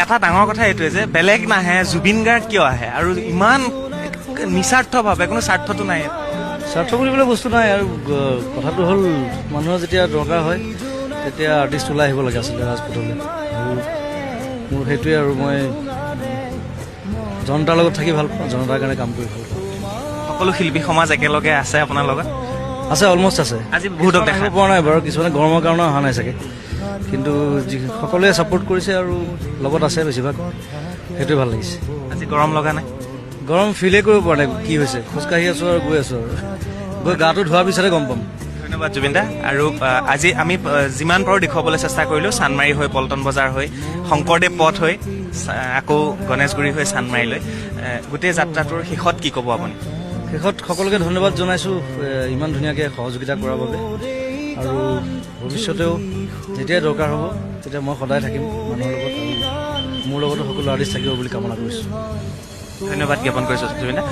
এটা ডাঙৰ কথা এইটোৱে যে বেলেগ নাহে, জুবিন গাৰ্গ কিয় আহে আৰু ইমান নিস্বাৰ্থভাৱে, কোনো স্বাৰ্থটো নাই। স্বাৰ্থ বুলিবলৈ বস্তু নাই আৰু কথাটো হ'ল মানুহৰ যেতিয়া দৰকাৰ হয় তেতিয়া আৰ্টিষ্ট ওলাই আহিব লাগে আচলতে ৰাজপথলৈ। আৰু মোৰ সেইটোৱে, আৰু মই জনতাৰ লগত থাকি ভাল পাওঁ, জনতাৰ কাৰণে কাম কৰি ভাল পাওঁ। সকলো শিল্পী সমাজ একেলগে আছে আপোনাৰ লগত? আছে, অলমষ্ট আছে। আজি বহুতক দেখা পোৱা নাই বাৰু, কিছুমানে গৰমৰ কাৰণে অহা নাই চাগে, কিন্তু সকলোৱে ছাপোৰ্ট কৰিছে আৰু লগত আছে বেছিভাগ, সেইটোৱে ভাল লাগিছে। আজি গৰম লগা নাই? গৰম ফিলেই কৰিব পৰা নাই কি হৈছে, খোজকাঢ়ি আছোঁ আৰু গৈ আছোঁ, আৰু গৈ গাটো ধোৱাৰ পিছতে গম পাম। ধন্যবাদ জুবিন দা। আৰু আজি আমি যিমান পাৰোঁ দেখুৱাবলৈ চেষ্টা কৰিলোঁ, চান্দমাৰী হৈ, পল্টন বজাৰ হৈ, শংকৰদেৱ পথ হৈ, আকৌ গণেশগুৰি হৈ চান্দমাৰীলৈ, গোটেই যাত্ৰাটোৰ শেষত কি ক'ব আপুনি? শেষত সকলোকে ধন্যবাদ জনাইছোঁ ইমান ধুনীয়াকৈ সহযোগিতা কৰাৰ বাবে, আৰু ভৱিষ্যতেও যেতিয়াই দৰকাৰ হ'ব তেতিয়া মই সদায় থাকিম মানুহৰ লগত, আৰু মোৰ লগতো সকলো আৰ্টিষ্ট থাকিব বুলি কামনা কৰিছোঁ। ধন্যবাদ জ্ঞাপন কৰিছোঁ জুবিন দা।